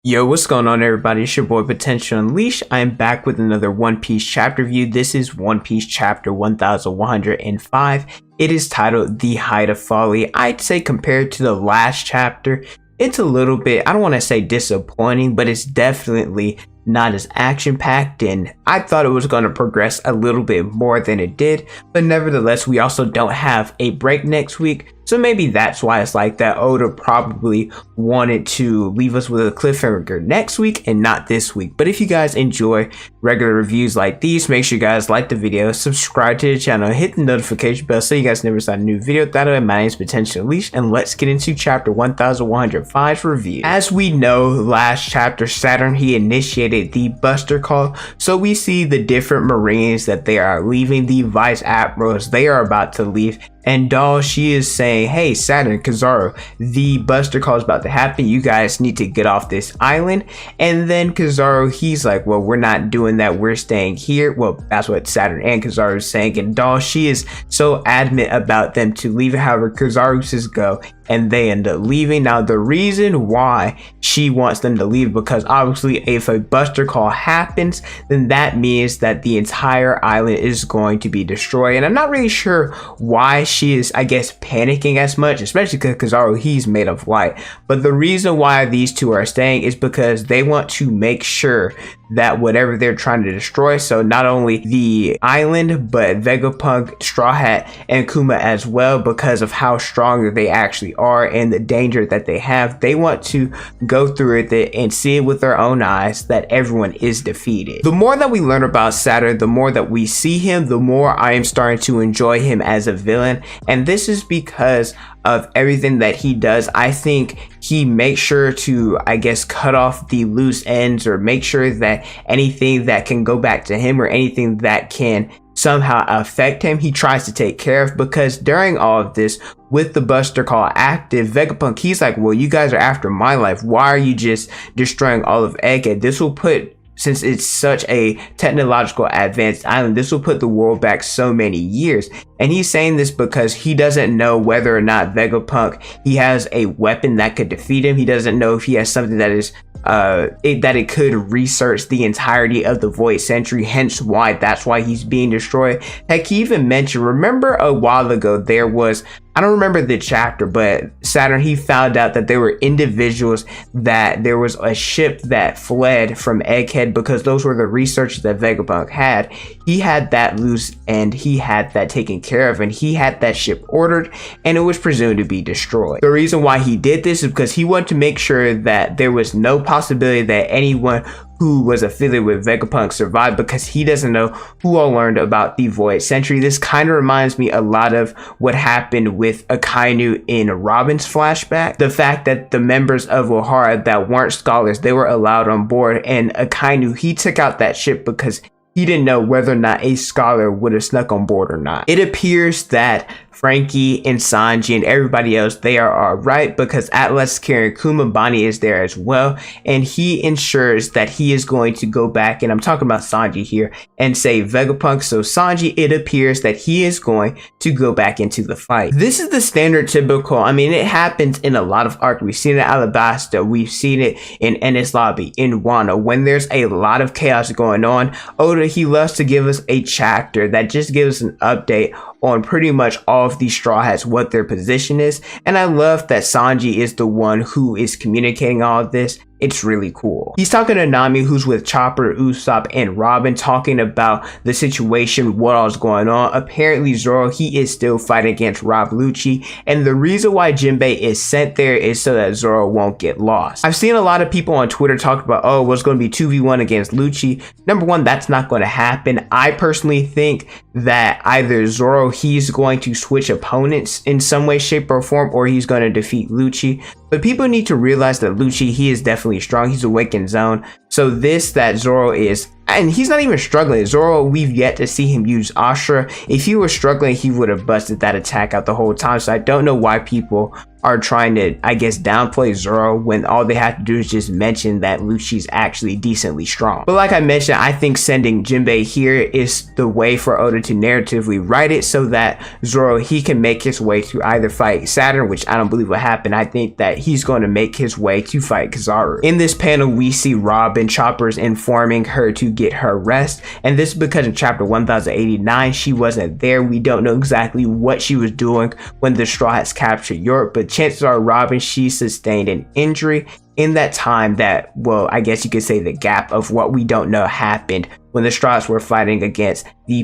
Yo, what's going on everybody? It's your boy Potential Unleashed. I am back with another One Piece chapter review. This is One Piece chapter 1105. It is titled The Height of Folly. I'd say compared to the last chapter, it's a little bit, I don't want to say disappointing, but it's definitely not as action-packed, and I thought it was going to progress a little bit more than it did. But nevertheless, we also don't have a break next week, so maybe that's why it's like that. Oda probably wanted to leave us with a cliffhanger next week and not this week. But if you guys enjoy regular reviews like these, make sure you guys like the video, subscribe to the channel, hit the notification bell so you guys never miss a new video. That way, my name is Potential Unleashed, and let's get into chapter 1105's review. As we know, last chapter, Saturn, he initiated the Buster Call, so we see the different Marines that they are leaving, the Vice Admirals, they are about to leave, and Doll, she is saying, hey, Saturn and Kizaru, the Buster Call is about to happen, you guys need to get off this island. And then Kizaru, he's like, well, we're not doing that, we're staying here. Well, that's what Saturn and Kizaru is saying, and Doll, she is so adamant about them to leave. However, Kizaru says go, and they end up leaving. Now, the reason why she wants them to leave, because obviously if a Buster Call happens, then that means that the entire island is going to be destroyed. And I'm not really sure why she is, I guess, panicking as much, especially because Kizaru, he's made of light. But the reason why these two are staying is because they want to make sure that whatever they're trying to destroy, so not only the island, but Vegapunk, Straw Hat, and Kuma as well, because of how strong they actually are and the danger that they have, they want to go through it and see it with their own eyes that everyone is defeated. The more that we learn about Saturn, the more that we see him, the more I am starting to enjoy him as a villain, and this is because of everything that he does. I think he makes sure to, I guess, cut off the loose ends, or make sure that anything that can go back to him or anything that can somehow affect him, he tries to take care of. Because during all of this, with the Buster Call active, Vegapunk, he's like, well, you guys are after my life, why are you just destroying all of Egghead? This will put, since it's such a technological advanced island, this will put the world back so many years. And he's saying this because he doesn't know whether or not Vegapunk, he has a weapon that could defeat him. He doesn't know if he has something that is that it could research the entirety of the Void Century, hence why that's why he's being destroyed. Heck, he even mentioned, remember a while ago there was, I don't remember the chapter, but Saturn, he found out that there were individuals, that there was a ship that fled from Egghead because those were the researchers that Vegapunk had. He had that loose and he had that taken care of, and he had that ship ordered, and it was presumed to be destroyed. The reason why he did this is because he wanted to make sure that there was no possibility that anyone who was affiliated with Vegapunk survived, because he doesn't know who all learned about the Void Century. This kind of reminds me a lot of what happened with Akainu in Robin's flashback. The fact that the members of Ohara that weren't scholars, they were allowed on board, and Akainu, he took out that ship because he didn't know whether or not a scholar would have snuck on board or not. It appears that Frankie and Sanji and everybody else, they are alright, because Atlas carrying Kuma, Bonnie is there as well, and he ensures that he is going to go back, and I'm talking about Sanji here, and save Vegapunk. So Sanji, it appears that he is going to go back into the fight. This is the standard typical, I mean, it happens in a lot of arcs. We've seen it in Alabasta, we've seen it in Enies Lobby, in Wano. When there's a lot of chaos going on, Oda, he loves to give us a chapter that just gives us an update on pretty much all of these Straw Hats, what their position is. And I love that Sanji is the one who is communicating all of this. It's really cool. He's talking to Nami, who's with Chopper, Usopp, and Robin, talking about the situation, what all's going on. Apparently Zoro, he is still fighting against Rob Lucci, and the reason why Jinbei is sent there is so that Zoro won't get lost. I've seen a lot of people on Twitter talk about, oh, what's going to be 2v1 against Lucci. Number one, that's not going to happen. I personally think that either Zoro, he's going to switch opponents in some way, shape, or form, or he's going to defeat Lucci. But people need to realize that Lucci, he is definitely strong. He's awake in zone. So this that Zoro is, and he's not even struggling. Zoro, we've yet to see him use Ashura. If he was struggling, he would have busted that attack out the whole time. So I don't know why people are trying to, I guess, downplay Zoro when all they have to do is just mention that Lucci's actually decently strong. But like I mentioned, I think sending Jinbei here is the way for Oda to narratively write it so that Zoro, he can make his way to either fight Saturn, which I don't believe will happen. I think that he's going to make his way to fight Kizaru. In this panel, we see Robin Chopper's informing her to get her rest, and this is because in chapter 1089 she wasn't there. We don't know exactly what she was doing when the Straw Hats captured York, but chances are Robin, she sustained an injury in that time that, well, I guess you could say the gap of what we don't know happened when the Straws were fighting against the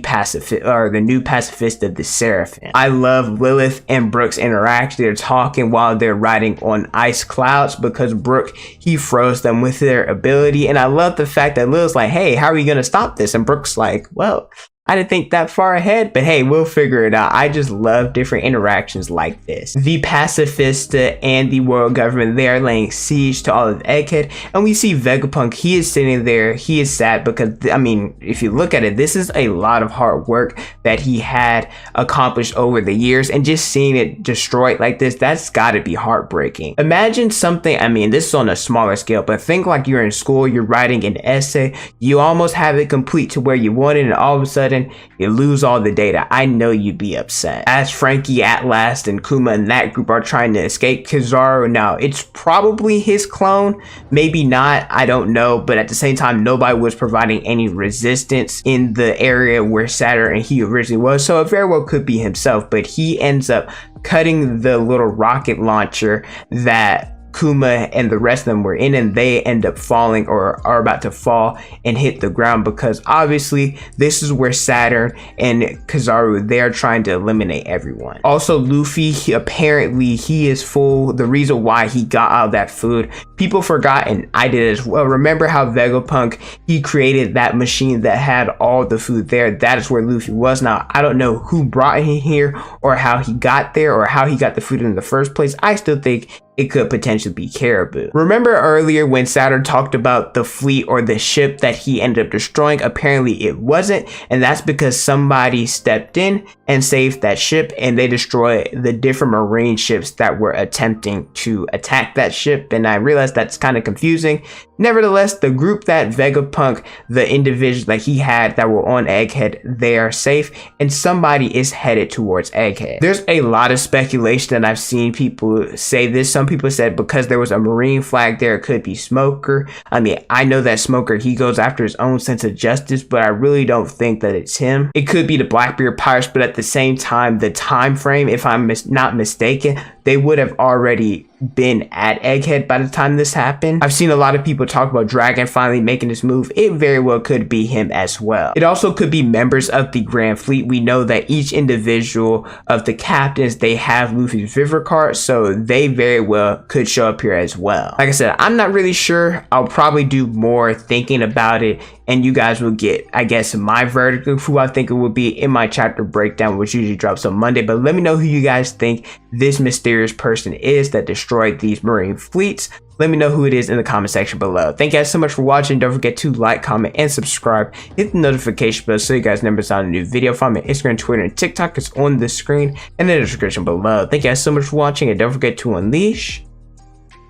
new pacifist of the Seraphim. I love Lilith and Brook's interaction. They're talking while they're riding on ice clouds because Brook, he froze them with their ability. And I love the fact that Lilith's like, hey, how are we gonna stop this? And Brook's like, well, I didn't think that far ahead, but hey, we'll figure it out. I just love different interactions like this. The Pacifista and the world government, they are laying siege to all of Egghead, and we see Vegapunk, he is sitting there, he is sad because, I mean, if you look at it, this is a lot of hard work that he had accomplished over the years, and just seeing it destroyed like this, that's gotta be heartbreaking. Imagine something, I mean, this is on a smaller scale, but think like you're in school, you're writing an essay, you almost have it complete to where you want it, and all of a sudden, you lose all the data. I know you'd be upset. As Frankie, Atlas, and Kuma and that group are trying to escape Kizaru, now it's probably his clone, maybe not, I don't know, but at the same time, nobody was providing any resistance in the area where Saturn and he originally was, so it very well could be himself, but he ends up cutting the little rocket launcher that Kuma and the rest of them were in, and they end up falling or are about to fall and hit the ground because obviously this is where Saturn and Kizaru, they're trying to eliminate everyone. Also, Luffy, apparently he is full. The reason why he got out of that food, people forgot, and I did as well. Remember how Vegapunk, he created that machine that had all the food there? That is where Luffy was. Now, I don't know who brought him here or how he got there or how he got the food in the first place. I still think it could potentially be Caribou. Remember earlier when Saturn talked about the fleet or the ship that he ended up destroying? Apparently it wasn't, and that's because somebody stepped in and saved that ship, and they destroyed the different marine ships that were attempting to attack that ship, and I realized that's kind of confusing. Nevertheless, the group that Vegapunk, the individuals that he had that were on Egghead, they are safe, and somebody is headed towards Egghead. There's a lot of speculation that I've seen people say this. Some people said because there was a marine flag there, it could be Smoker. I mean, I know that Smoker, he goes after his own sense of justice, but I really don't think that it's him. It could be the Blackbeard Pirates, but at the same time, the time frame, if I'm not mistaken, they would have already been at Egghead by the time this happened. I've seen a lot of people talk about Dragon finally making this move. It very well could be him as well. It also could be members of the Grand Fleet. We know that each individual of the captains, they have Luffy's Viver card, so they very well could show up here as well. Like I said, I'm not really sure. I'll probably do more thinking about it, and you guys will get, I guess, my verdict of who I think it will be in my chapter breakdown, which usually drops on Monday. But let me know who you guys think this mysterious person is that destroyed these marine fleets. Let me know who it is in the comment section below. Thank you guys so much for watching. Don't forget to like, comment, and subscribe. Hit the notification bell so you guys never miss out on a new video. Follow me on Instagram, Twitter, and TikTok. It's on the screen and in the description below. Thank you guys so much for watching, and don't forget to unleash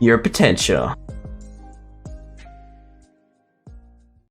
your potential.